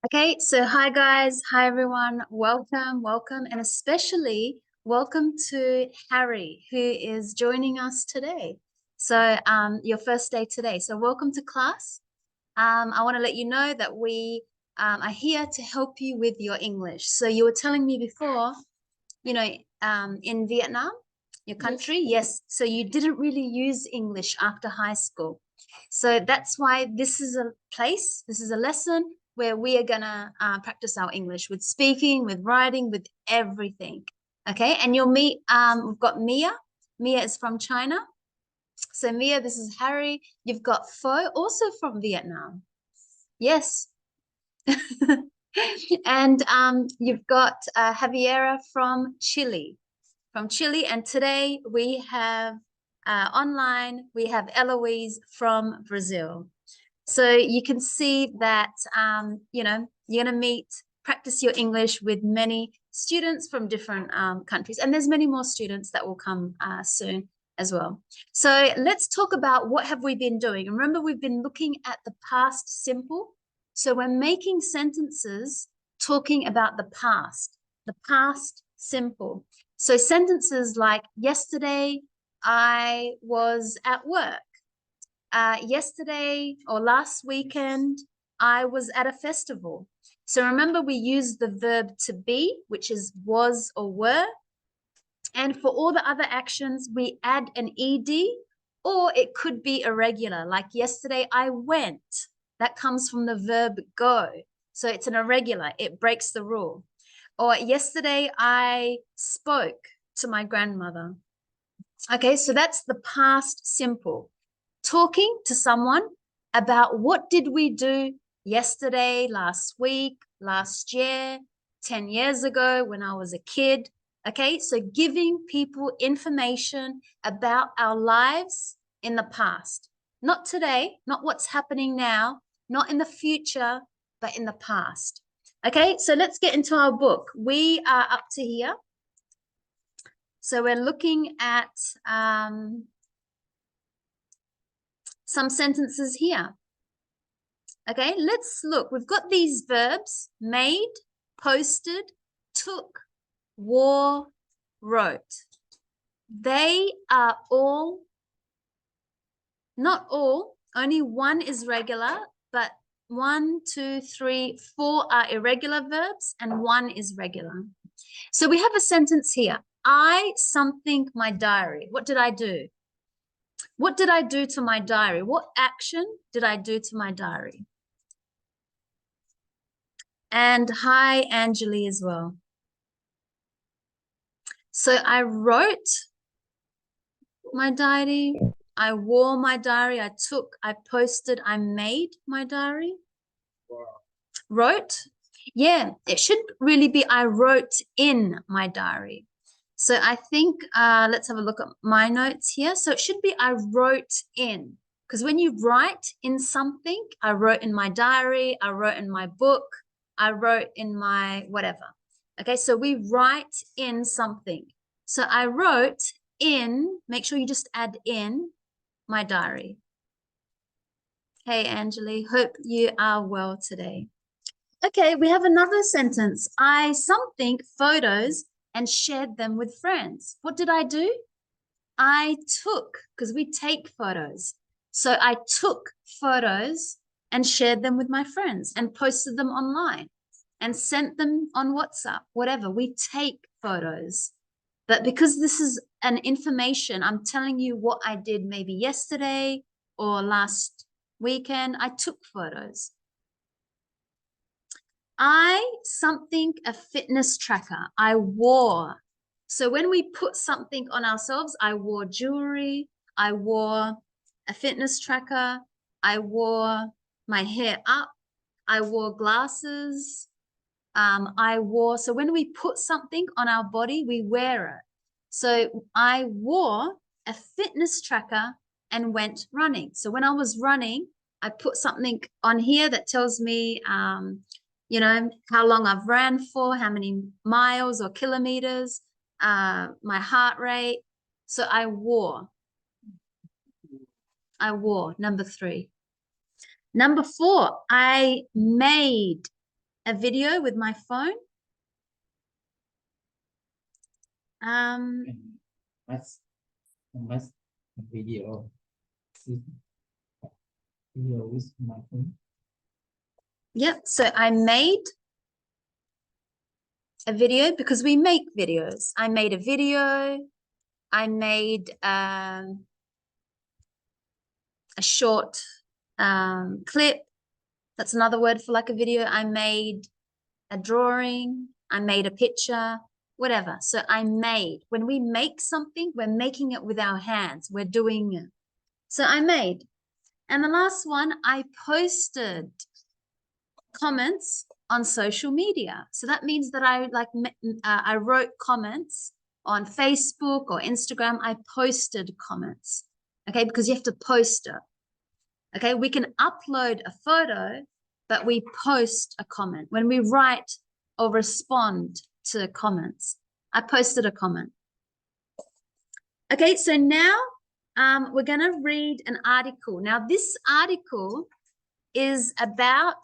Okay, so hi guys, hi everyone, welcome, and especially welcome to Harry, who is joining us today. So, your first day today. So, welcome to class. I want to let you know that we are here to help you with your English. So, you were telling me before, you know, in Vietnam, your country, yes. So, you didn't really use English after high school. So, that's why this is a lesson where we are going to practice our English with speaking, with writing, with everything. Okay. And you'll meet, we've got Mia. Mia is from China. So, Mia, this is Harry. You've got Pho, also from Vietnam. Yes. And you've got Javiera from Chile. From Chile. And today we have online, we have Eloise from Brazil. So you can see that, you're going to practice your English with many students from different countries. And there's many more students that will come soon as well. So let's talk about what have we been doing. Remember, we've been looking at the past simple. So we're making sentences talking about the past simple. So sentences like yesterday I was at work. Yesterday or last weekend, I was at a festival. So remember, we use the verb to be, which is was or were. And for all the other actions, we add an ed, or it could be irregular. Like yesterday, I went. That comes from the verb go. So it's an irregular, it breaks the rule. Or yesterday, I spoke to my grandmother. Okay, so that's the past simple. Talking to someone about what did we do yesterday, last week, last year, 10 years ago when I was a kid. Okay, so giving people information about our lives in the past, not today, not what's happening now, not in the future, but in the past. Okay, so let's get into our book. We are up to here. So we're looking at some sentences here. Okay, let's look. We've got these verbs: made, posted, took, wore, wrote. They are all, not all, only one is regular, but 1, 2, 3, 4 are irregular verbs and one is regular. So we have a sentence here. I something my diary. What did I do? What did I do to my diary? What action did I do to my diary? And hi, Angeli, as well. So I wrote my diary. I wore my diary. I took, I posted, I made my diary. Wrote. Yeah, it should really be I wrote in my diary. So I think, let's have a look at my notes here. So it should be I wrote in. Because when you write in something, I wrote in my diary, I wrote in my book, I wrote in my whatever. Okay, so we write in something. So I wrote in, make sure you just add in my diary. Hey, Angeli, hope you are well today. Okay, we have another sentence. I something photos and shared them with friends. What did I do? I took, because we take photos. So I took photos and shared them with my friends and posted them online and sent them on WhatsApp, whatever. We take photos. But because this is an information, I'm telling you what I did maybe yesterday or last weekend. I took photos. I something a fitness tracker. I wore. So when we put something on ourselves, I wore jewelry. I wore a fitness tracker. I wore my hair up. I wore glasses. So when we put something on our body, we wear it. So I wore a fitness tracker and went running. So when I was running, I put something on here that tells me, how long I've ran for, how many miles or kilometers, my heart rate. So I wore number 3. Number 4, I made. a video with my phone. That's video. Video with my phone. Yep. So I made a video because we make videos. I made a video. I made a short clip. That's another word for like a video. I made a drawing. I made a picture, whatever. So I made. When we make something, we're making it with our hands. We're doing it. So I made. And the last one, I posted comments on social media. So that means that I wrote comments on Facebook or Instagram. I posted comments, okay, because you have to post it. Okay, we can upload a photo, but we post a comment. When we write or respond to comments, I posted a comment. Okay, so now we're going to read an article. Now, this article is about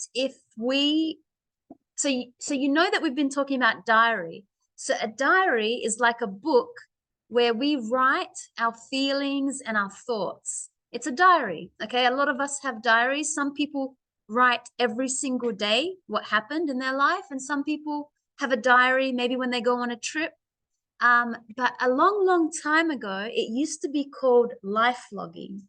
so you know that we've been talking about diary. So a diary is like a book where we write our feelings and our thoughts. It's a diary, okay? A lot of us have diaries. Some people write every single day what happened in their life, and some people have a diary maybe when they go on a trip. But a long, long time ago, it used to be called life logging.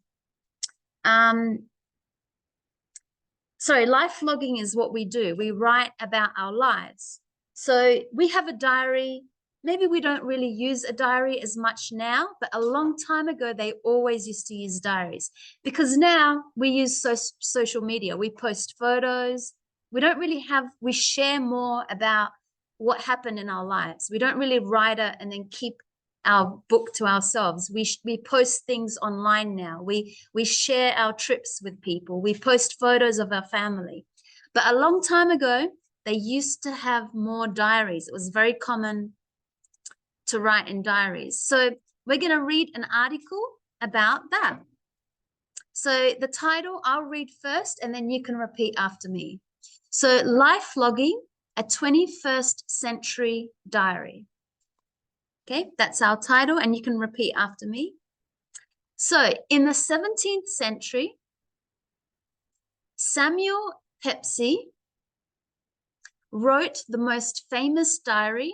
Sorry, life logging is what we do. We write about our lives. So we have a diary. Maybe we don't really use a diary as much now, but a long time ago, they always used to use diaries because now we use social media. We post photos. We share more about what happened in our lives. We don't really write it and then keep our book to ourselves. We post things online now. We share our trips with people. We post photos of our family. But a long time ago, they used to have more diaries. It was very common to write in diaries. So we're going to read an article about that. So the title, I'll read first, and then you can repeat after me. So life logging, a 21st century diary. Okay, that's our title, and you can repeat after me. So in the 17th century, Samuel Pepys wrote the most famous diary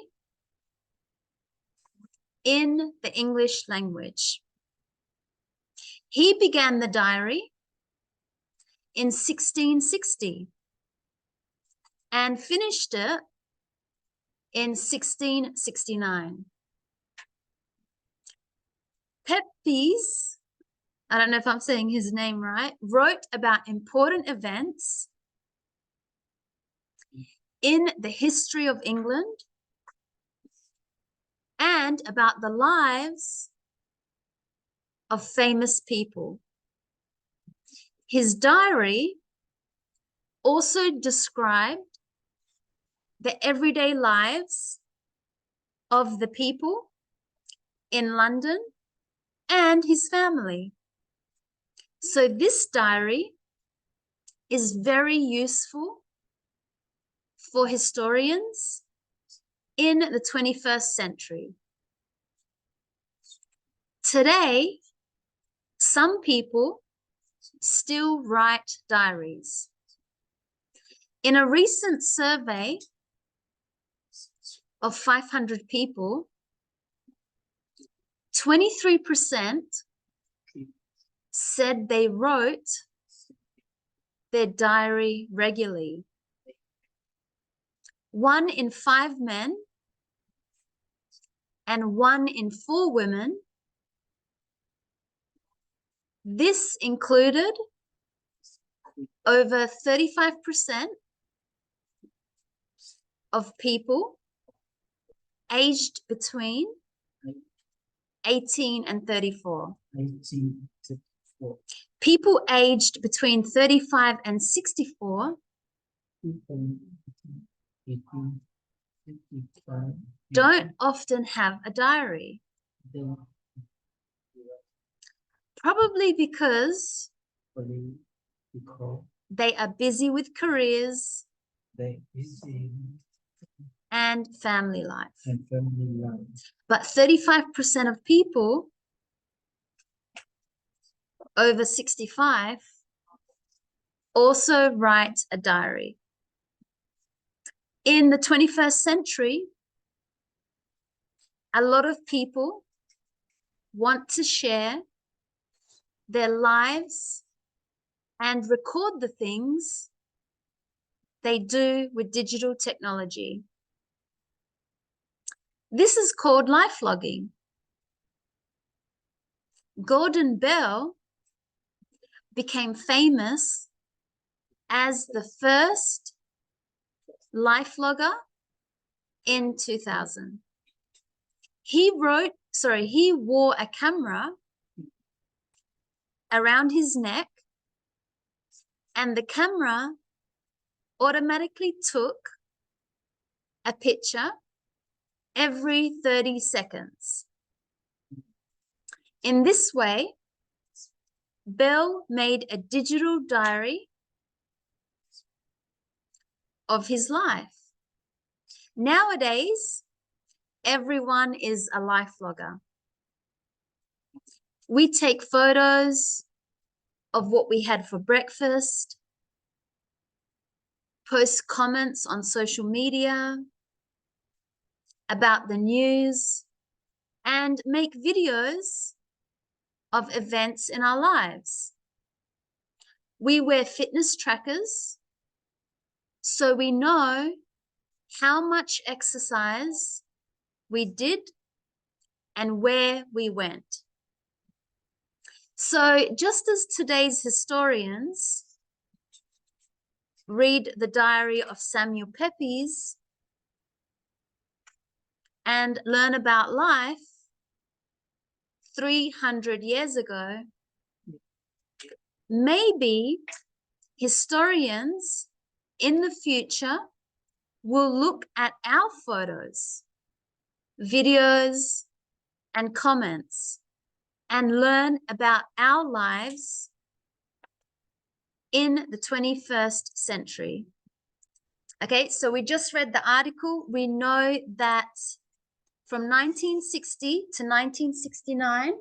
in the English language. He began the diary in 1660 and finished it in 1669. Pepys, I don't know if I'm saying his name right, wrote about important events in the history of England and about the lives of famous people. His diary also described the everyday lives of the people in London and his family. So this diary is very useful for historians in the 21st century. Today, some people still write diaries. In a recent survey of 500 people, 23% said they wrote their diary regularly. 1 in 5 men and 1 in 4 women. This included over 35% of people aged between 18 and 34. 18 to 4. People aged between 35 and 64 don't often have a diary. Probably because they are busy with careers, the easy and family life. and family life. But 35% of people over 65 also write a diary. In the 21st century, a lot of people want to share their lives and record the things they do with digital technology. This is called life logging. Gordon Bell became famous as the first life logger in 2000. He wore a camera around his neck, and the camera automatically took a picture every 30 seconds. In this way, Bell made a digital diary of his life. Nowadays, everyone is a life logger. We take photos of what we had for breakfast, post comments on social media about the news, and make videos of events in our lives. We wear fitness trackers so we know how much exercise we did and where we went. So just as today's historians read the diary of Samuel Pepys and learn about life 300 years ago, maybe historians in the future will look at our photos, videos, and comments and learn about our lives in the 21st century. Okay, so we just read the article. We know that from 1960 to 1969,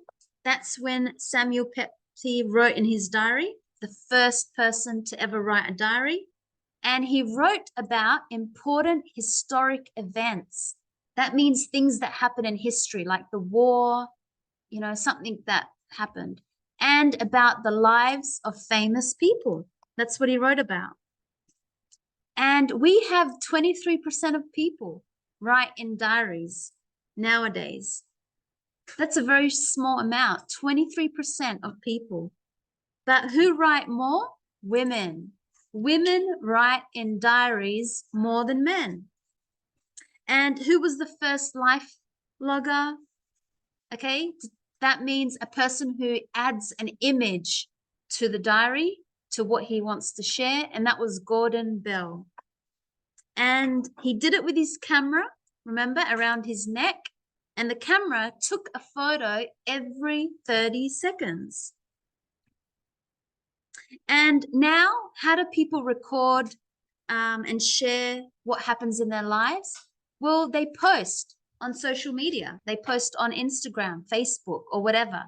that's when Samuel Pepys wrote in his diary, the first person to ever write a diary. And he wrote about important historic events. That means things that happen in history, like the war, you know, something that happened, and about the lives of famous people. That's what he wrote about. And we have 23% of people write in diaries nowadays. That's a very small amount, 23% of people. But who write more? Women. Women write in diaries more than men. And who was the first life logger? Okay, that means a person who adds an image to the diary, to what he wants to share, and that was Gordon Bell. And he did it with his camera, remember, around his neck, and the camera took a photo every 30 seconds. And now, how do people record and share what happens in their lives? Well, they post on social media. They post on Instagram, Facebook, or whatever.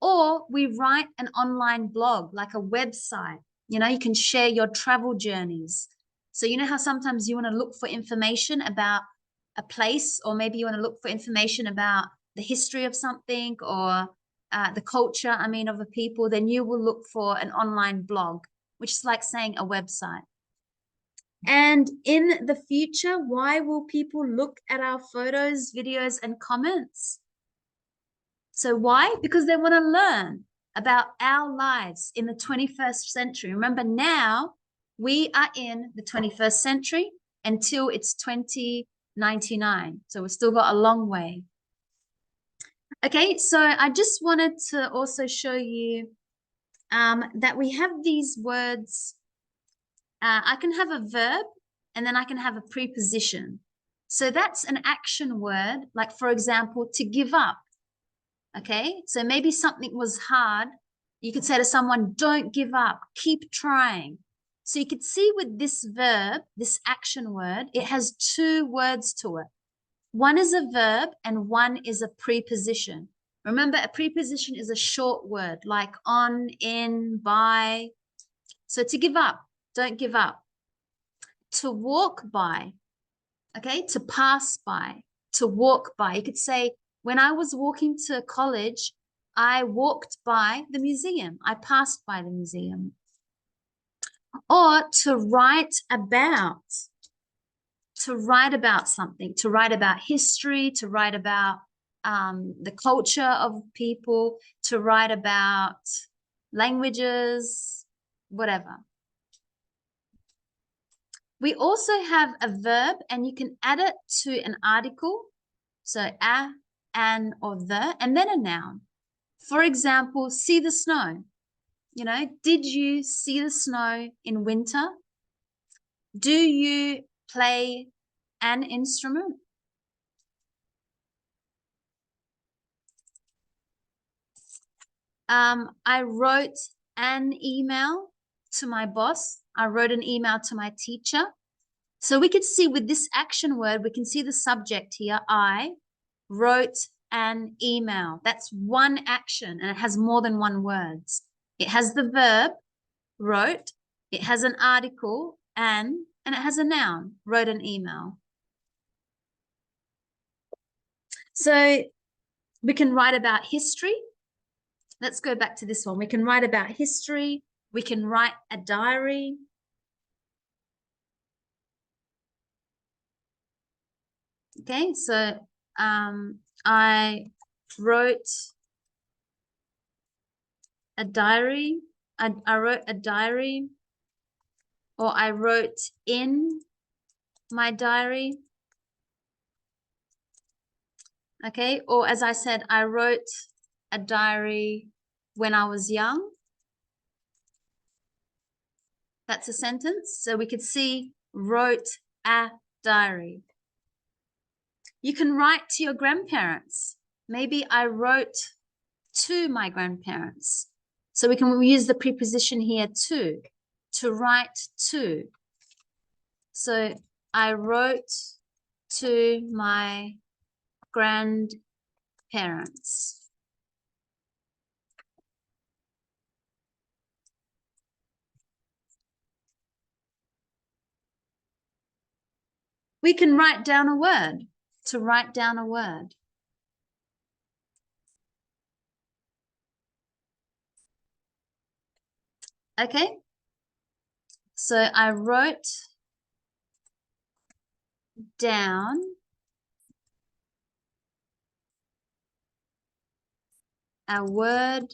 Or we write an online blog, like a website. You know, you can share your travel journeys. So you know how sometimes you want to look for information about a place, or maybe you want to look for information about the history of something, or the culture, of a people, then you will look for an online blog, which is like saying a website. And in the future, why will people look at our photos, videos, and comments? So why? Because they want to learn about our lives in the 21st century. Remember, now we are in the 21st century until it's 2099. So we've still got a long way. Okay, so I just wanted to also show you that we have these words. I can have a verb and then I can have a preposition. So that's an action word, like for example, to give up. Okay, so maybe something was hard. You could say to someone, don't give up, keep trying. So you could see with this verb, this action word, it has two words to it. One is a verb and one is a preposition. Remember, a preposition is a short word like on, in, by. So to give up, don't give up. To walk by, okay? To pass by, to walk by. You could say, when I was walking to college, I walked by the museum. I passed by the museum. Or to write about something, to write about history, to write about the culture of people, to write about languages, whatever. We also have a verb, and you can add it to an article. So a, an, or the, and then a noun. For example, see the snow. You know, did you see the snow in winter? Do you play an instrument? I wrote an email to my boss. I wrote an email to my teacher. So we could see with this action word, we can see the subject here. I wrote an email. That's one action, and it has more than one words. It has the verb, wrote. It has an article, and it has a noun, wrote an email. So we can write about history. Let's go back to this one. We can write about history. We can write a diary. Okay, so I wrote a diary. I wrote a diary, or I wrote in my diary. Okay, or as I said, I wrote a diary when I was young. That's a sentence. So we could see wrote a diary. You can write to your grandparents. Maybe I wrote to my grandparents. So we can use the preposition here to write to. So I wrote to my grandparents. We can write down a word, to write down a word. Okay, so I wrote down a word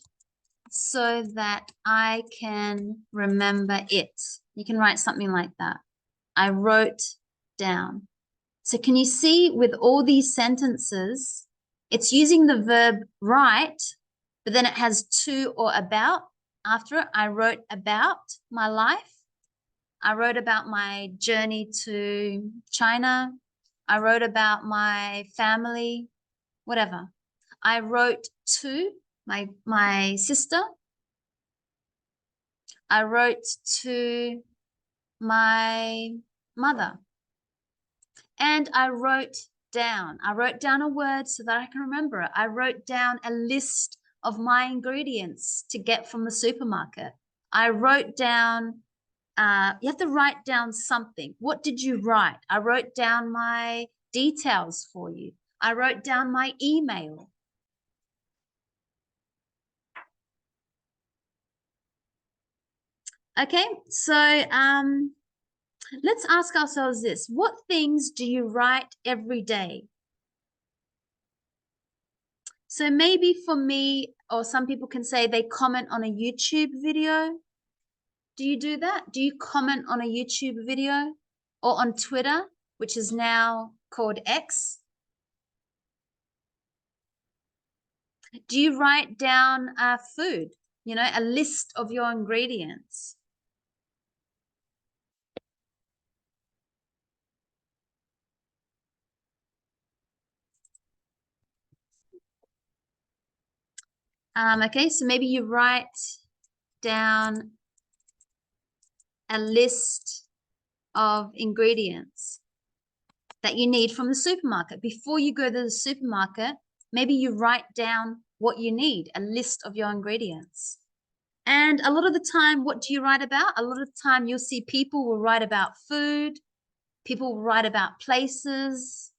so that I can remember it. You can write something like that. I wrote down. So can you see with all these sentences, it's using the verb write, but then it has to or about after it. I wrote about my life. I wrote about my journey to China. I wrote about my family, whatever. I wrote to my sister. I wrote to my mother. And I wrote down a word so that I can remember it. I wrote down a list of my ingredients to get from the supermarket. I wrote down, you have to write down something. What did you write? I wrote down my details for you. I wrote down my email. Okay, so let's ask ourselves this. What things do you write every day? So maybe for me, or some people can say they comment on a YouTube video. Do you do that? Do you comment on a YouTube video or on Twitter, which is now called X? Do you write down food, a list of your ingredients? Okay, so maybe you write down a list of ingredients that you need from the supermarket. Before you go to the supermarket, maybe you write down what you need, a list of your ingredients. And a lot of the time, what do you write about? A lot of the time, you'll see people will write about food, people will write about places,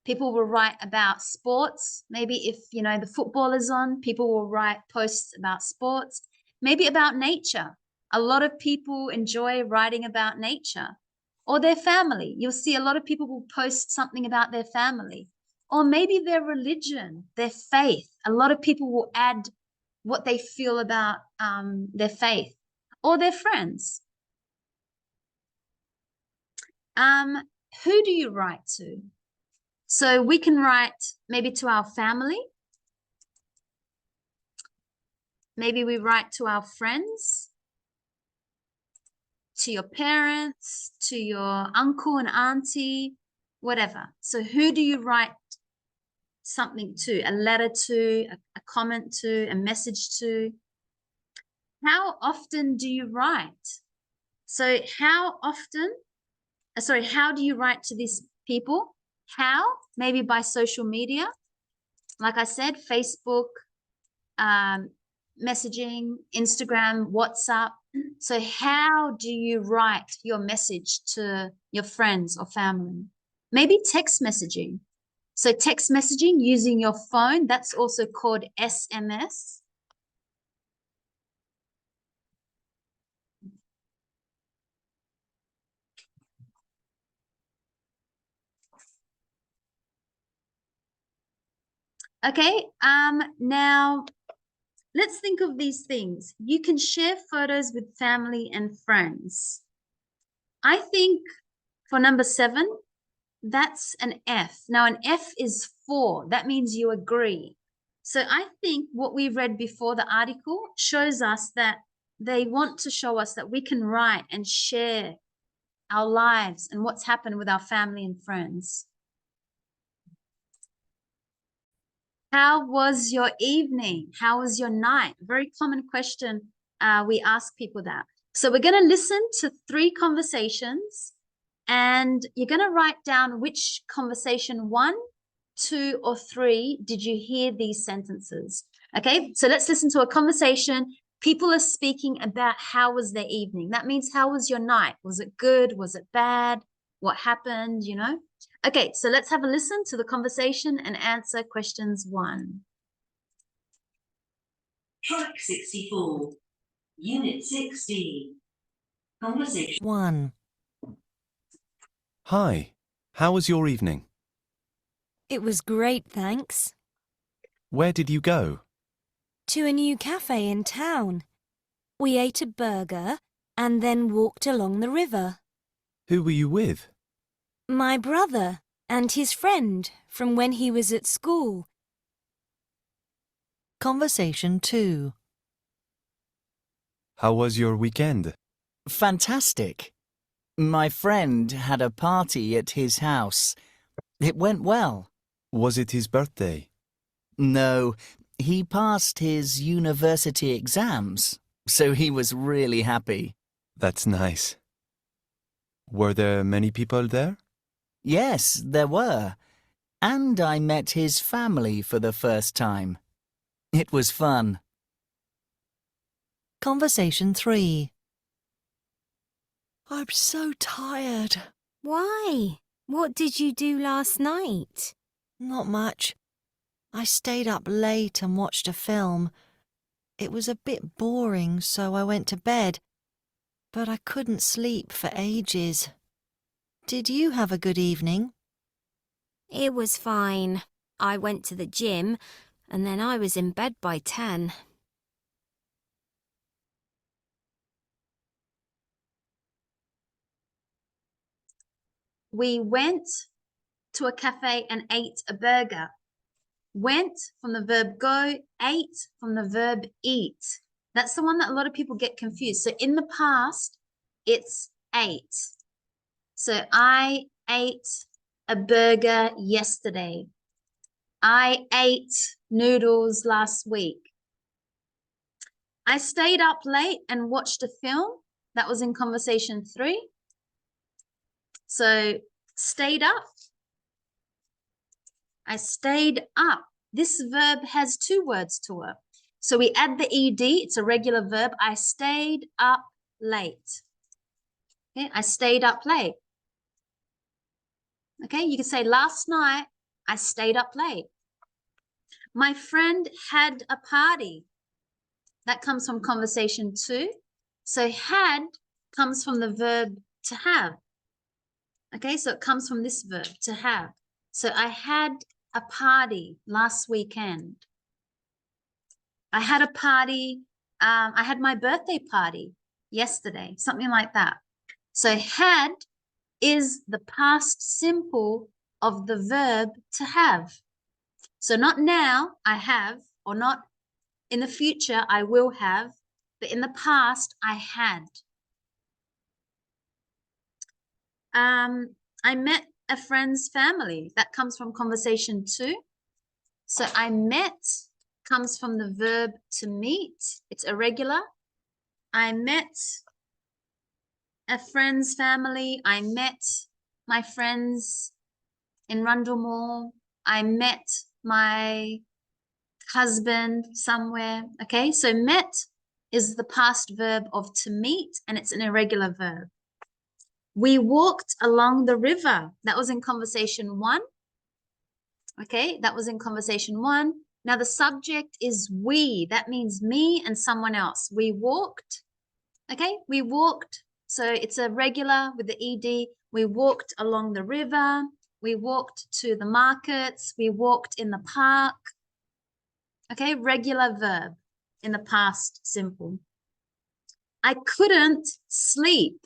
people will write about sports. Maybe if, you know, the football is on, people will write posts about sports, maybe about nature. A lot of people enjoy writing about nature or their family. You'll see a lot of people will post something about their family or maybe their religion, their faith. A lot of people will add what they feel about their faith or their friends. Who do you write to? So we can write maybe to our family. Maybe we write to our friends, to your parents, to your uncle and auntie, whatever. So who do you write something to? A letter to, a comment to, a message to? How often do you write? So how do you write to these people? How? Maybe by social media. Like I said, Facebook, messaging, Instagram, WhatsApp. So how do you write your message to your friends or family? Maybe text messaging. So text messaging using your phone, that's also called SMS. Okay, now let's think of these things. You can share photos with family and friends. I think for number 7, that's an F. Now, an F is for. That means you agree. So I think what we read before the article shows us that they want to show us that we can write and share our lives and what's happened with our family and friends. How was your evening? How was your night? Very common question. We ask people that. So we're going to listen to 3 conversations and you're going to write down which conversation 1, 2, or 3 did you hear these sentences. Okay, so let's listen to a conversation. People are speaking about how was their evening. That means how was your night? Was it good? Was it bad? What happened, you know? Okay, so let's have a listen to the conversation and answer questions 1. Track 64, Unit 60. Conversation 1. Hi, how was your evening? It was great, thanks. Where did you go? To a new cafe in town. We ate a burger and then walked along the river. Who were you with? My brother and his friend from when he was at school. Conversation 2. How was your weekend? Fantastic. My friend had a party at his house. It went well. Was it his birthday? No, he passed his university exams, so he was really happy. That's nice. Were there many people there? Yes, there were. And I met his family for the first time. It was fun. Conversation 3. I'm so tired. Why? What did you do last night? Not much. I stayed up late and watched a film. It was a bit boring, so I went to bed. But I couldn't sleep for ages. Did you have a good evening? It was fine. I went to the gym and then I was in bed by 10. We went to a cafe and ate a burger. Went from the verb go, ate from the verb eat. That's the one that a lot of people get confused. So in the past, it's ate. So I ate a burger yesterday. I ate noodles last week. I stayed up late and watched a film. That was in conversation 3. So stayed up. I stayed up. This verb has 2 words to it. So we add the ed, it's a regular verb. I stayed up late. Okay, I stayed up late. Okay, you can say last night I stayed up late. My friend had a party. That comes from conversation 2. So had comes from the verb to have. Okay, so it comes from this verb, to have. So I had a party last weekend. I had a party, I had my birthday party yesterday, something like that. So had is the past simple of the verb to have. So not now, I have, or not in the future, I will have, but in the past, I had. I met a friend's family. That comes from conversation 2. So I met comes from the verb to meet. It's irregular. I met a friend's family. I met my friends in Rundle Mall. I met my husband somewhere. Okay, so met is the past verb of to meet, and it's an irregular verb. We walked along the river. That was in conversation 1. Okay, that was in conversation 1. Now the subject is we. That means me and someone else. We walked. Okay, we walked. So it's a regular with the ed. We walked along the river. We walked to the markets. We walked in the park. Okay, regular verb in the past simple. I couldn't sleep.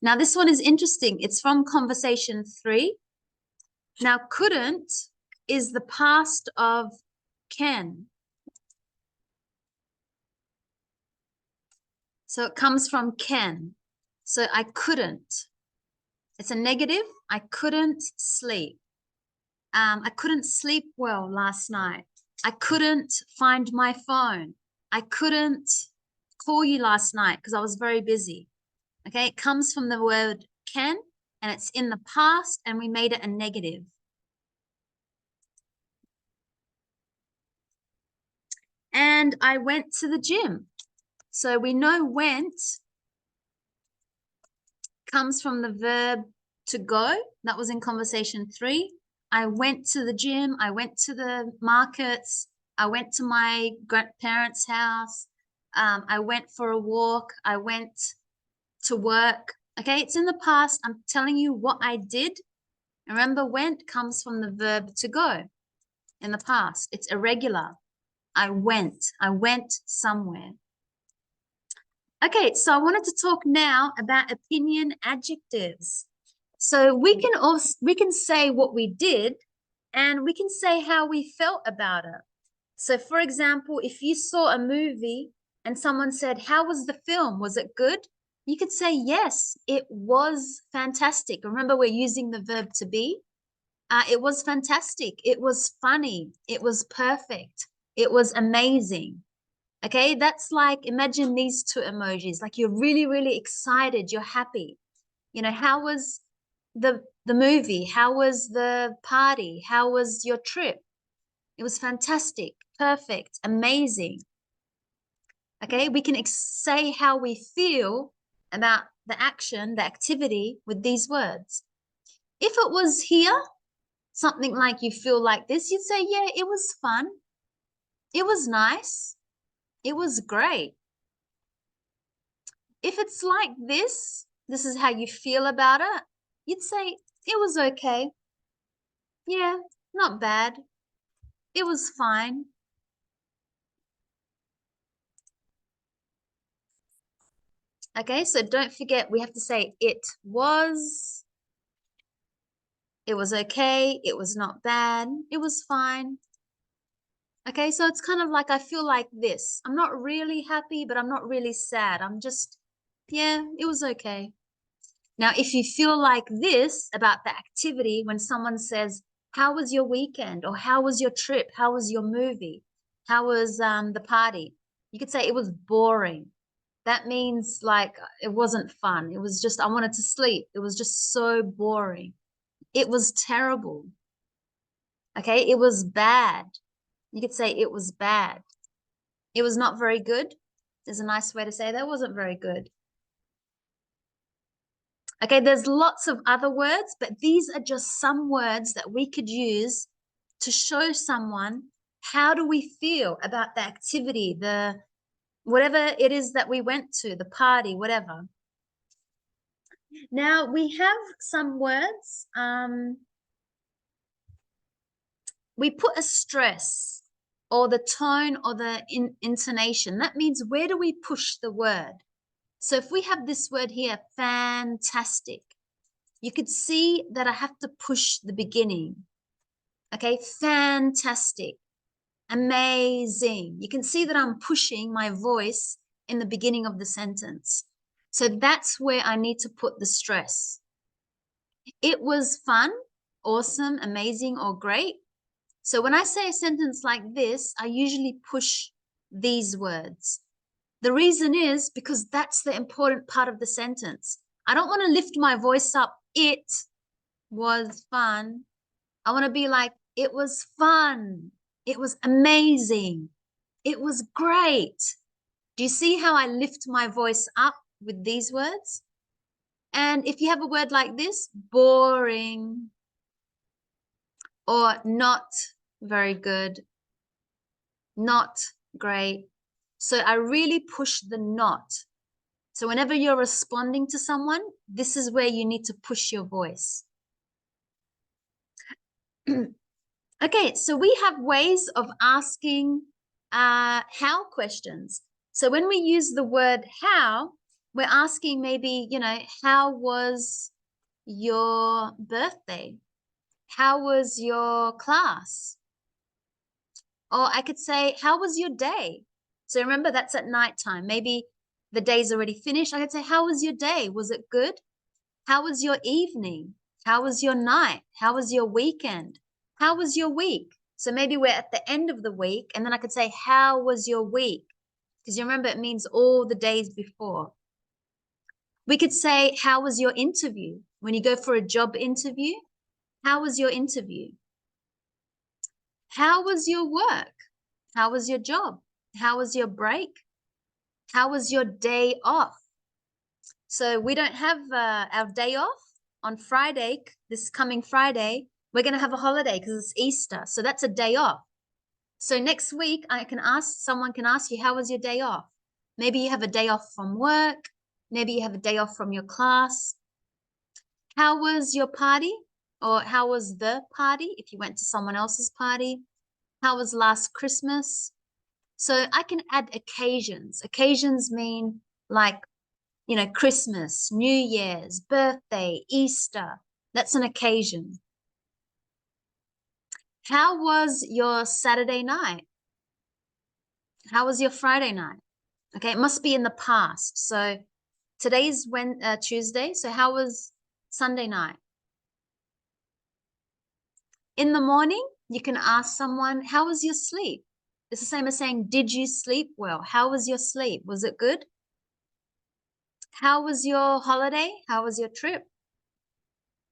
Now this one is interesting. It's from conversation 3. Now couldn't is the past of can. So it comes from can. So I couldn't. It's a negative. I couldn't sleep. I couldn't sleep well last night. I couldn't find my phone. I couldn't call you last night because I was very busy. Okay, it comes from the word can, and it's in the past, and we made it a negative. And I went to the gym. So we know went comes from the verb to go. That was in conversation 3. I went to the gym. I went to the markets. I went to my grandparents' house. I went for a walk. I went to work. Okay, it's in the past. I'm telling you what I did. Remember, went comes from the verb to go in the past. It's irregular. I went somewhere. Okay, so I wanted to talk now about opinion adjectives. So we can say what we did, and we can say how we felt about it. So for example, if you saw a movie and someone said, "How was the film? Was it good?" You could say, "Yes, it was fantastic." Remember, we're using the verb to be. It was fantastic. It was funny. It was perfect. It was amazing. Okay, that's like, imagine these 2 emojis. Like you're really, really excited. You're happy. You know, how was the movie? How was the party? How was your trip? It was fantastic, perfect, amazing. Okay, we can say how we feel about the action, the activity with these words. If it was here, something like you feel like this, you'd say, yeah, it was fun. It was nice. It was great. If it's like this is how you feel about it, you'd say, it was okay. Yeah, not bad. It was fine. Okay, so don't forget, we have to say it was okay, it was not bad, it was fine. Okay, so it's kind of like, I feel like this. I'm not really happy, but I'm not really sad. I'm just, yeah, it was okay. Now, if you feel like this about the activity, when someone says, how was your weekend? Or how was your trip? How was your movie? How was the party? You could say it was boring. That means like it wasn't fun. It was just, I wanted to sleep. It was just so boring. It was terrible. Okay, it was bad. You could say it was bad. It was not very good. There's a nice way to say that wasn't very good. Okay, there's lots of other words, but these are just some words that we could use to show someone how do we feel about the activity, the whatever it is that we went to, the party, whatever. Now we have some words. We put a stress or the tone or the intonation. That means where do we push the word? So if we have this word here, fantastic, you could see that I have to push the beginning. Okay, fantastic, amazing. You can see that I'm pushing my voice in the beginning of the sentence. So that's where I need to put the stress. It was fun, awesome, amazing, or great. So when I say a sentence like this, I usually push these words. The reason is because that's the important part of the sentence. I don't want to lift my voice up. It was fun. I want to be like, it was fun. It was amazing. It was great. Do you see how I lift my voice up with these words? And if you have a word like this, boring or not very good, not great. So I really push the not. So whenever you're responding to someone, this is where you need to push your voice. Okay, so we have ways of asking how questions. So when we use the word how, we're asking maybe, how was your birthday? How was your class? Or I could say, how was your day? So remember, that's at nighttime. Maybe the day's already finished. I could say, how was your day? Was it good? How was your evening? How was your night? How was your weekend? How was your week? So maybe we're at the end of the week, and then I could say, how was your week? Because you remember, it means all the days before. We could say, how was your interview? When you go for a job interview, how was your interview? How was your work? How was your job? How was your break? How was your day off? So we don't have our day off on Friday, this coming Friday. We're going to have a holiday because it's Easter. So that's a day off. So next week, someone can ask you, how was your day off? Maybe you have a day off from work. Maybe you have a day off from your class. How was your party? Or how was the party if you went to someone else's party? How was last Christmas? So I can add occasions. Occasions mean like, Christmas, New Year's, birthday, Easter. That's an occasion. How was your Saturday night? How was your Friday night? Okay, it must be in the past. So today's Tuesday. So how was Sunday night? In the morning, you can ask someone, how was your sleep? It's the same as saying, did you sleep well? How was your sleep? Was it good? How was your holiday? How was your trip?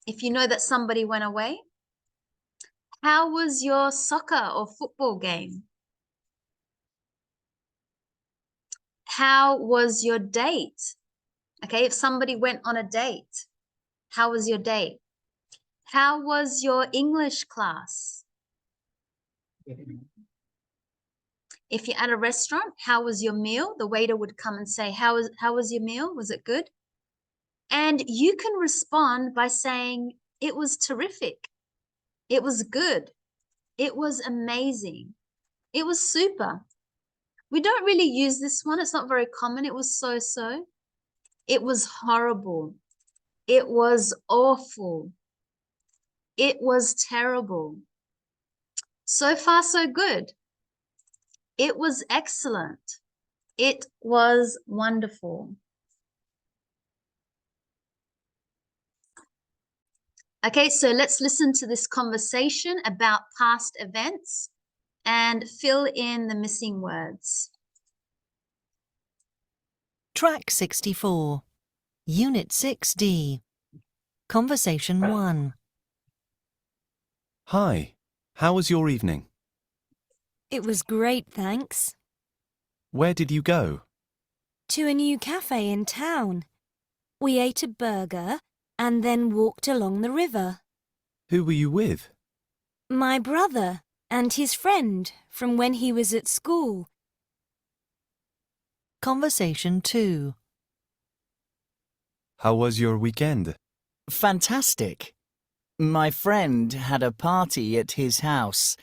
If you know that somebody went away. How was your soccer or football game? How was your date? Okay, if somebody went on a date, how was your date? How was your English class? If you're at a restaurant, how was your meal? The waiter would come and say, how was your meal? Was it good? And you can respond by saying, it was terrific. It was good. It was amazing. It was super. We don't really use this one. It's not very common. It was so-so. It was horrible. It was awful. It was terrible. So far, so good. It was excellent. It was wonderful. Okay, so let's listen to this conversation about past events and fill in the missing words. Track 64. Unit 6D. Conversation 1. Hi, how was your evening? It was great, thanks. Where did you go? To a new cafe in town. We ate a burger and then walked along the river. Who were you with? My brother and his friend from when he was at school. Conversation 2. How was your weekend? Fantastic. My friend had a party at his house.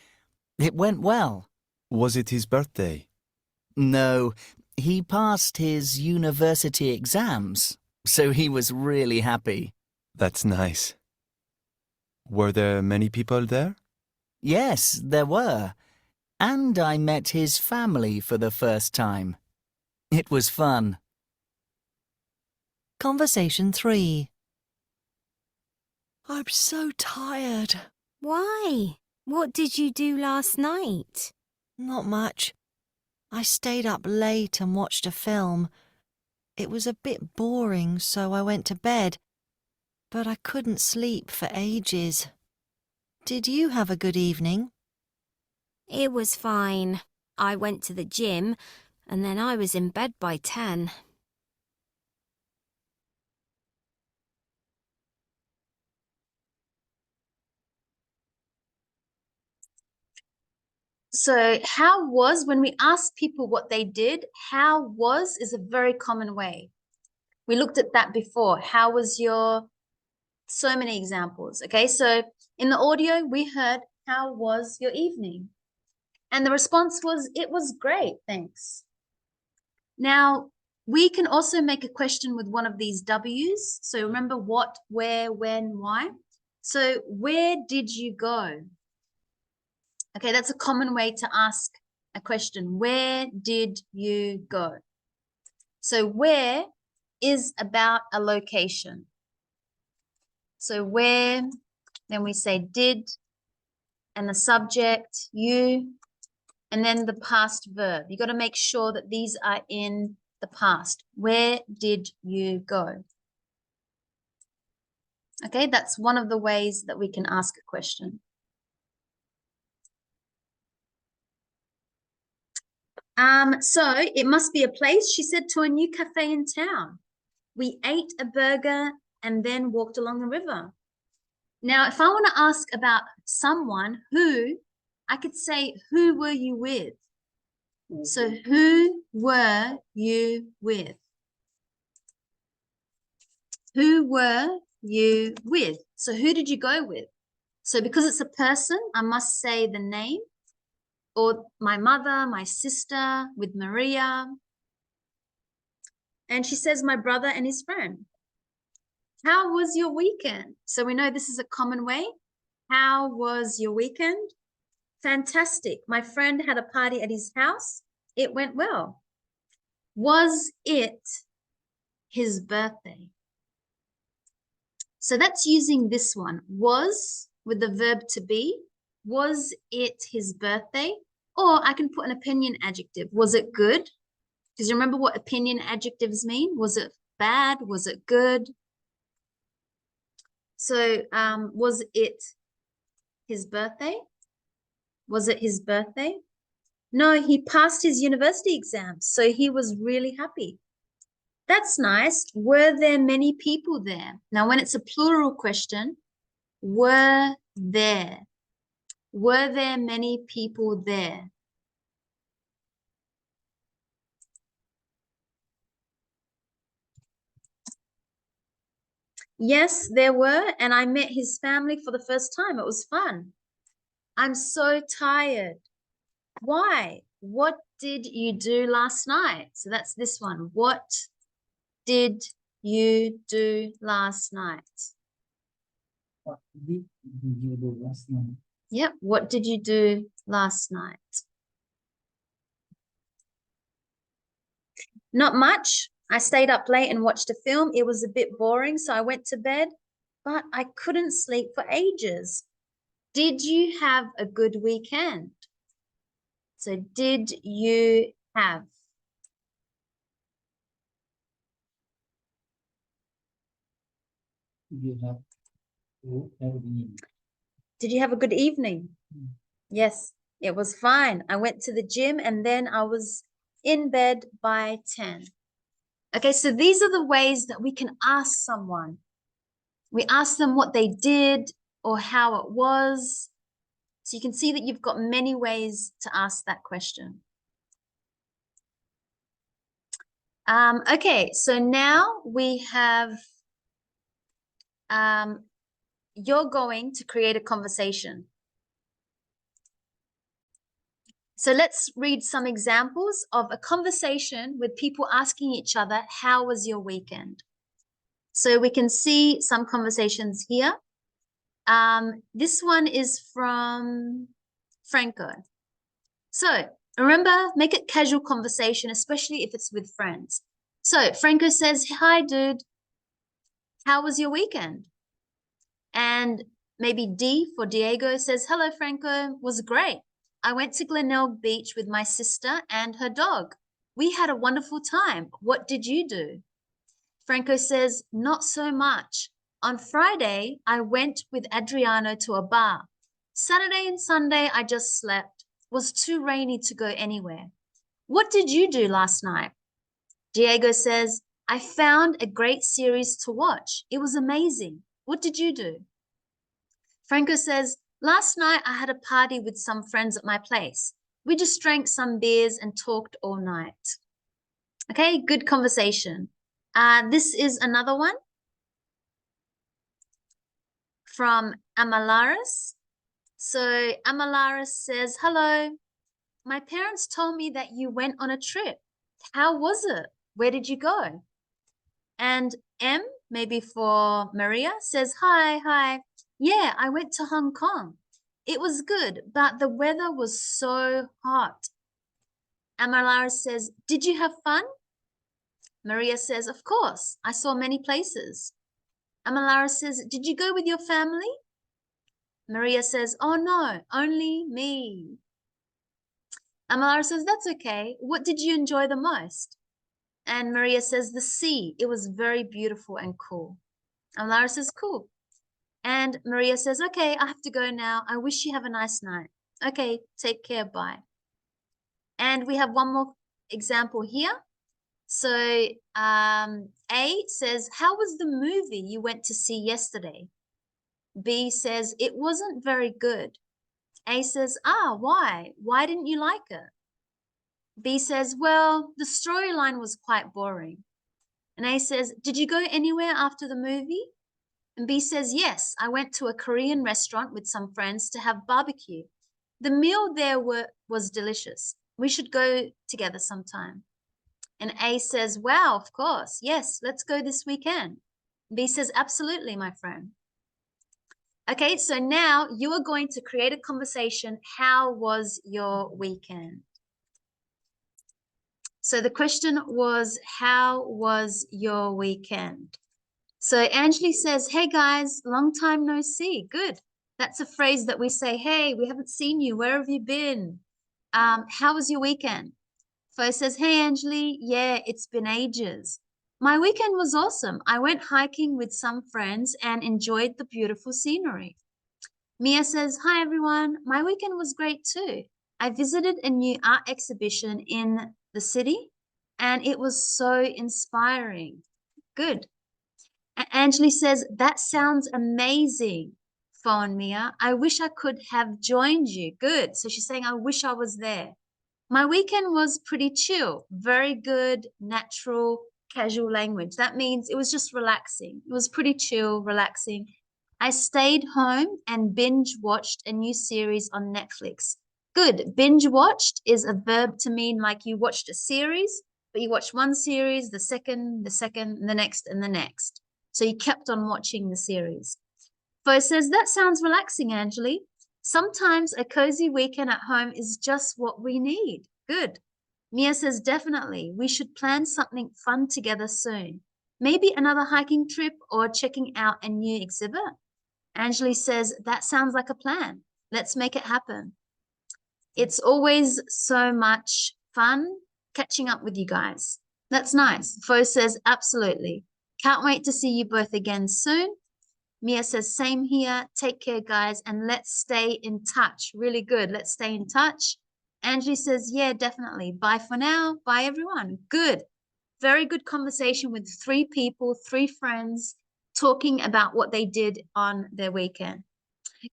It went well. Was it his birthday? No, he passed his university exams, so he was really happy. That's nice. Were there many people there? Yes, there were. And I met his family for the first time. It was fun. Conversation 3. I'm so tired. Why? What did you do last night? Not much. I stayed up late and watched a film. It was a bit boring, so I went to bed. But I couldn't sleep for ages. Did you have a good evening? It was fine. I went to the gym, and then I was in bed by 10. So how was, when we ask people what they did, how was is a very common way. We looked at that before. How was your, so many examples. Okay, so in the audio, we heard, how was your evening? And the response was, it was great, thanks. Now, we can also make a question with one of these W's. So remember what, where, when, why. So where did you go? Okay, that's a common way to ask a question. Where did you go? So where is about a location. So where, then we say did, and the subject, you, and then the past verb. You got to make sure that these are in the past. Where did you go? Okay, that's one of the ways that we can ask a question. So it must be a place. She said to a new cafe in town. We ate a burger and then walked along the river. Now, if I want to ask about someone who, I could say, who were you with? So who were you with? Who were you with? So who did you go with? So because it's a person, I must say the name, or my mother, my sister, with Maria. And she says my brother and his friend. How was your weekend? So we know this is a common way. How was your weekend? Fantastic. My friend had a party at his house. It went well. Was it his birthday? So that's using this one. Was with the verb to be. Was it his birthday? Or I can put an opinion adjective. Was it good? Because remember what opinion adjectives mean? Was it bad? Was it good? So was it his birthday? Was it his birthday? No, he passed his university exams, so he was really happy. That's nice. Were there many people there? Now, when it's a plural question, were there? Were there many people there? Yes, there were, and I met his family for the first time. It was fun. I'm so tired. Why? What did you do last night? So that's this one. What did you do last night? What did you do last night? Yep. What did you do last night? Not much. I stayed up late and watched a film. It was a bit boring, so I went to bed, but I couldn't sleep for ages. Did you have a good weekend? So did you have? You have to have been. Did you have a good evening? Mm. Yes, it was fine. I went to the gym and then I was in bed by 10. Okay, so these are the ways that we can ask someone. We ask them what they did or how it was. So you can see that you've got many ways to ask that question. Okay, so now we have, you're going to create a conversation. So let's read some examples of a conversation with people asking each other, how was your weekend? So we can see some conversations here. This one is from Franco. So remember, make it casual conversation, especially if it's with friends. So Franco says, hi, dude. How was your weekend? And maybe D for Diego says, hello, Franco, was great. I went to Glenelg Beach with my sister and her dog. We had a wonderful time. What did you do? Franco says, not so much. On Friday, I went with Adriano to a bar. Saturday and Sunday, I just slept. Was too rainy to go anywhere. What did you do last night? Diego says, I found a great series to watch. It was amazing. What did you do? Franco says, last night I had a party with some friends at my place. We just drank some beers and talked all night. Okay, good conversation. This is another one from Amalaris. So Amalaris says, hello, my parents told me that you went on a trip. How was it? Where did you go? And M, maybe for Maria, says, hi. Yeah, I went to Hong Kong. It was good, but the weather was so hot. Amalaris says, did you have fun? Maria says, of course, I saw many places. Amalaris says, did you go with your family? Maria says, oh no, only me. Amalaris says, that's okay. What did you enjoy the most? And Maria says, the sea. It was very beautiful and cool. Amalaris says, cool. And Maria says, okay, I have to go now. I wish you have a nice night. Okay, take care, bye. And we have one more example here. So A says, how was the movie you went to see yesterday? B says, it wasn't very good. A says, why? Why didn't you like it? B says, well, the storyline was quite boring. And A says, did you go anywhere after the movie? And B says, yes, I went to a Korean restaurant with some friends to have barbecue. The meal there was delicious. We should go together sometime. And A says, wow, of course. Yes, let's go this weekend. B says, absolutely, my friend. Okay, so now you are going to create a conversation. How was your weekend? So the question was, how was your weekend? So Angeli says, hey guys, long time no see. Good. That's a phrase that we say, hey, we haven't seen you. Where have you been? How was your weekend? Fo says, hey Angeli, yeah, it's been ages. My weekend was awesome. I went hiking with some friends and enjoyed the beautiful scenery. Mia says, hi everyone, my weekend was great too. I visited a new art exhibition in the city and it was so inspiring. Good. Angeli says, that sounds amazing, Fo and Mia. I wish I could have joined you. Good. So she's saying, I wish I was there. My weekend was pretty chill, very good, natural, casual language. That means it was just relaxing. It was pretty chill, relaxing. I stayed home and binge watched a new series on Netflix. Good. Binge watched is a verb to mean like you watched a series, but you watched one series, the second, the next, and the next. So you kept on watching the series. Fo says, that sounds relaxing, Angeli. Sometimes a cozy weekend at home is just what we need. Good. Mia says, definitely. We should plan something fun together soon. Maybe another hiking trip or checking out a new exhibit. Angeli says, that sounds like a plan. Let's make it happen. It's always so much fun catching up with you guys. That's nice. Fo says, absolutely. Can't wait to see you both again soon. Mia says, same here. Take care, guys, and let's stay in touch. Really good. Let's stay in touch. Angie says, yeah, definitely. Bye for now. Bye, everyone. Good. Very good conversation with 3 people, 3 friends, talking about what they did on their weekend.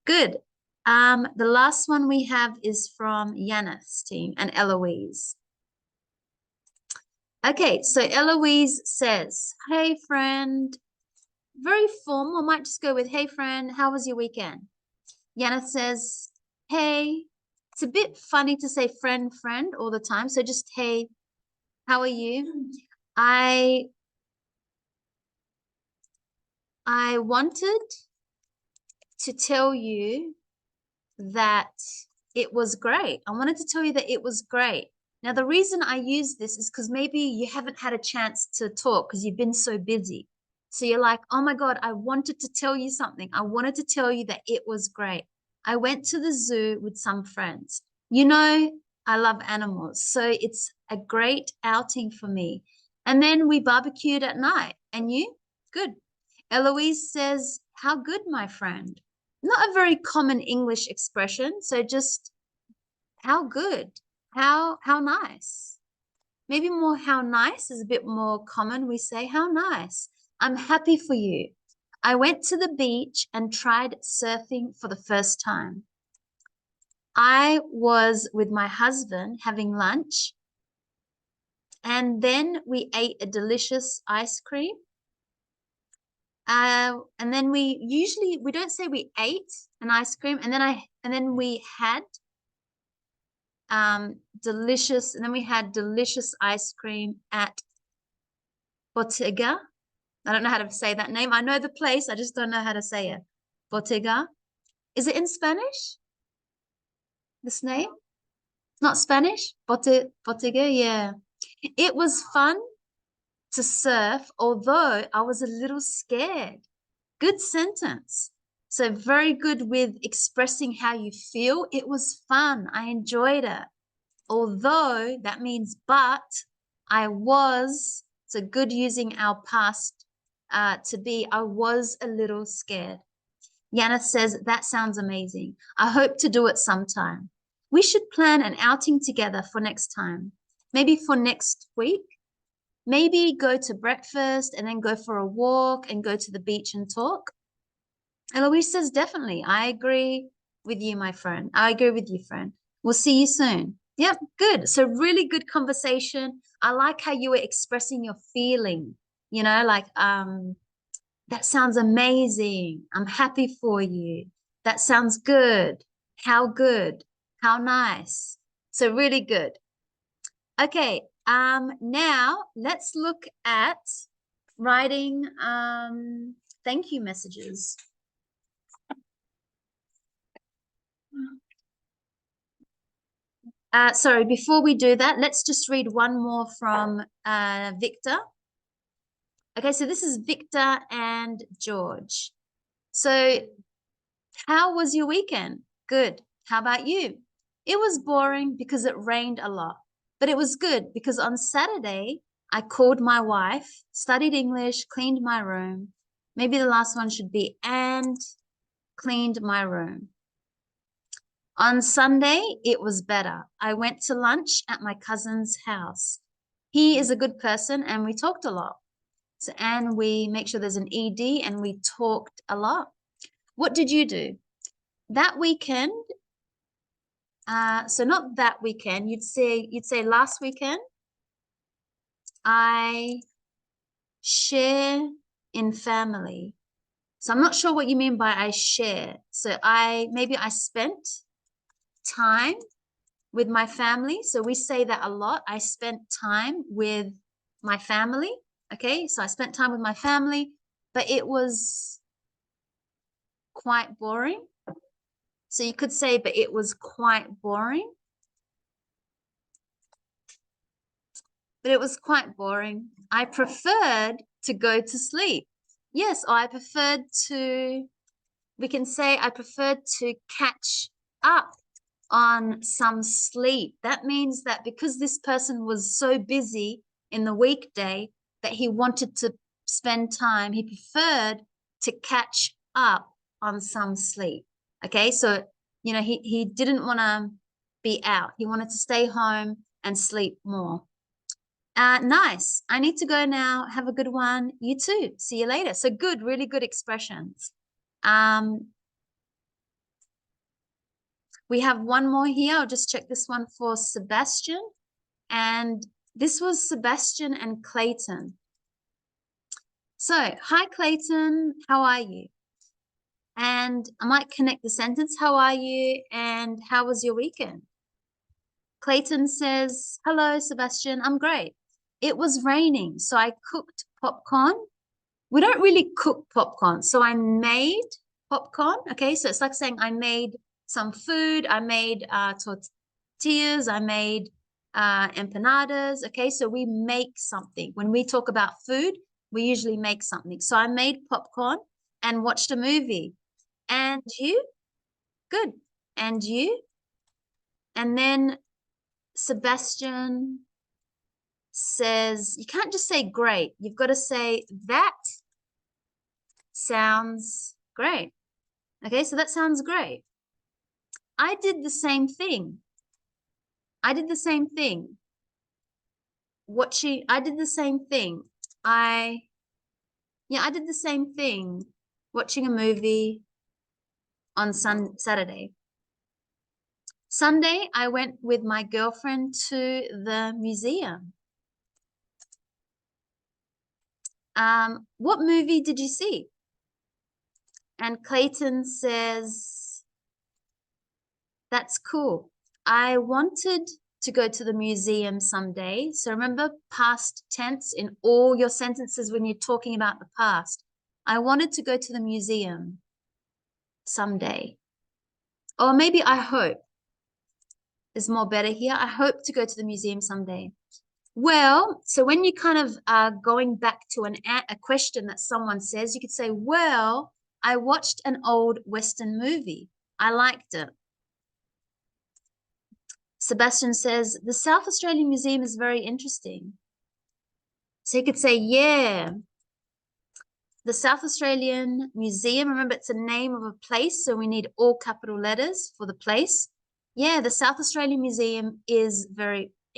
Good. The last one we have is from Yanis' team and Eloise. Okay, so Eloise says, hey, friend. Very formal. I might just go with, hey, friend, how was your weekend? Yanis says, hey. It's a bit funny to say friend, friend all the time. So just, hey, how are you? I wanted to tell you that it was great. I wanted to tell you that it was great. Now, the reason I use this is because maybe you haven't had a chance to talk because you've been so busy. So you're like, oh my God, I wanted to tell you something. I wanted to tell you that it was great. I went to the zoo with some friends. You know, I love animals. So it's a great outing for me. And then we barbecued at night. And you? Good. Eloise says, how good, my friend? Not a very common English expression. So just how good, how nice. Maybe more how nice is a bit more common. We say how nice. I'm happy for you. I went to the beach and tried surfing for the first time. I was with my husband having lunch, and then we ate a delicious ice cream. And then we don't say we ate an ice cream, and then we had delicious ice cream at Bottega. I don't know how to say that name. I know the place, I just don't know how to say it. Bottega. Is it in Spanish? This name? It's not Spanish? Bottega, yeah. It was fun to surf, although I was a little scared. Good sentence. So very good with expressing how you feel. It was fun. I enjoyed it. Although that means but I was, so good using our past to be, I was a little scared. Yana says, that sounds amazing. I hope to do it sometime. We should plan an outing together for next time. Maybe for next week. Maybe go to breakfast and then go for a walk and go to the beach and talk. Eloise says, definitely. I agree with you, my friend. I agree with you, friend. We'll see you soon. Yep, good. So really good conversation. I like how you were expressing your feeling, you know, like, that sounds amazing. I'm happy for you. That sounds good. How good. How nice. So really good. Okay, now let's look at writing thank you messages. Sorry, before we do that, let's just read one more from Victor. Okay, so this is Victor and George. So how was your weekend? Good. How about you? It was boring because it rained a lot, but it was good because on Saturday, I called my wife, studied English, cleaned my room. Maybe the last one should be and cleaned my room. On Sunday, it was better. I went to lunch at my cousin's house. He is a good person and we talked a lot. So, and we make sure there's an ED and we talked a lot. What did you do? That weekend, so not that weekend, you'd say last weekend, I share in family. So I'm not sure what you mean by I share. So maybe I spent time with my family. So we say that a lot. I spent time with my family. Okay, so I spent time with my family, but it was quite boring. So you could say, but it was quite boring. But it was quite boring. I preferred to go to sleep. Yes, or I preferred to, we can say I preferred to catch up on some sleep. That means that because this person was so busy in the weekday that he wanted to spend time, he preferred to catch up on some sleep. Okay, so you know he didn't want to be out. He wanted to stay home and sleep more. Nice. I need to go now. Have a good one. You too. See you later. So good, really good expressions. We have one more here. I'll just check this one for Sebastian. And this was Sebastian and Clayton. So, hi Clayton, how are you? And I might connect the sentence, how are you? And how was your weekend? Clayton says, hello, Sebastian, I'm great. It was raining, so I cooked popcorn. We don't really cook popcorn, so I made popcorn. Okay, so it's like saying I made some food. I made tortillas. I made empanadas. Okay, so we make something. When we talk about food, we usually make something. So I made popcorn and watched a movie. And you? Good. And you? And then Sebastian says, you can't just say great. You've got to say that sounds great. Okay, so that sounds great. I did the same thing. I did the same thing. I did the same thing. I did the same thing. Watching a movie on Saturday. Sunday, I went with my girlfriend to the museum. What movie did you see? And Clayton says, that's cool. I wanted to go to the museum someday. So remember past tense in all your sentences when you're talking about the past. I wanted to go to the museum someday. Or maybe I hope is more better here. I hope to go to the museum someday. Well, so when you kind of are going back to a question that someone says, you could say, well, I watched an old Western movie. I liked it. Sebastian says, the South Australian Museum is very interesting. So you could say, yeah, the South Australian Museum, remember it's a name of a place, so we need all capital letters for the place. Yeah, the South Australian Museum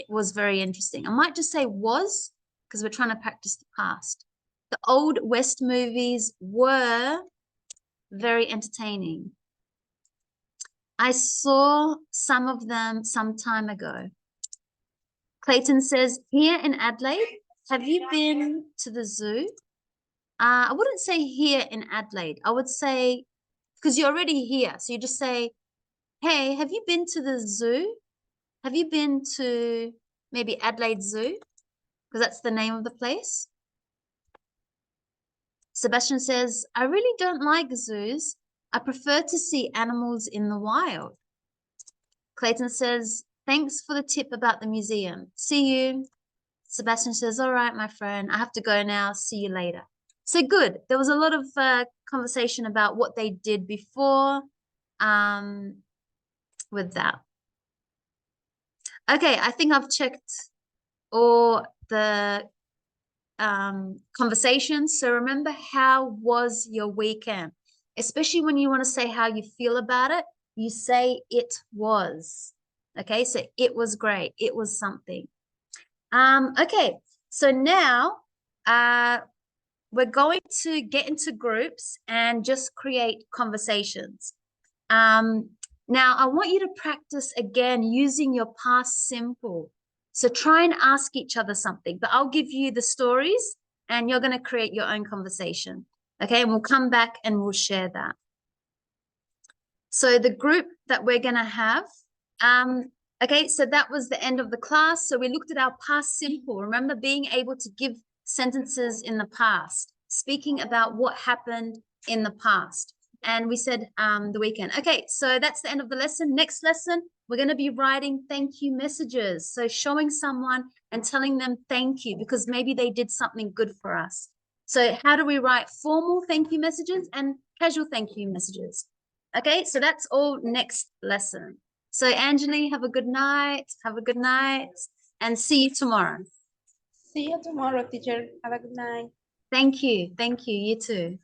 was very interesting. I might just say was, because we're trying to practice the past. The Old West movies were very entertaining. I saw some of them some time ago. Clayton says, here in Adelaide, have you been to the zoo? I wouldn't say here in Adelaide. I would say, because you're already here. So you just say, hey, have you been to the zoo? Have you been to maybe Adelaide Zoo? Because that's the name of the place. Sebastian says, I really don't like zoos. I prefer to see animals in the wild. Clayton says, thanks for the tip about the museum. See you. Sebastian says, all right, my friend, I have to go now. See you later. So good. There was a lot of conversation about what they did before with that. Okay, I think I've checked all the conversations. So remember, how was your weekend? Especially when you want to say how you feel about it, you say it was. Okay, so it was great. It was something. Okay, so now we're going to get into groups and just create conversations. Now, I want you to practice again using your past simple. So try and ask each other something, but I'll give you the stories and you're going to create your own conversation. Okay, and we'll come back and we'll share that. So the group that we're going to have, okay, so that was the end of the class. So we looked at our past simple. Remember being able to give sentences in the past, speaking about what happened in the past. And we said the weekend. Okay, so that's the end of the lesson. Next lesson, we're going to be writing thank you messages. So showing someone and telling them thank you because maybe they did something good for us. So how do we write formal thank you messages and casual thank you messages? Okay, so that's all next lesson. So Anjali, have a good night. Have a good night and see you tomorrow. See you tomorrow, teacher. Have a good night. Thank you. Thank you. You too.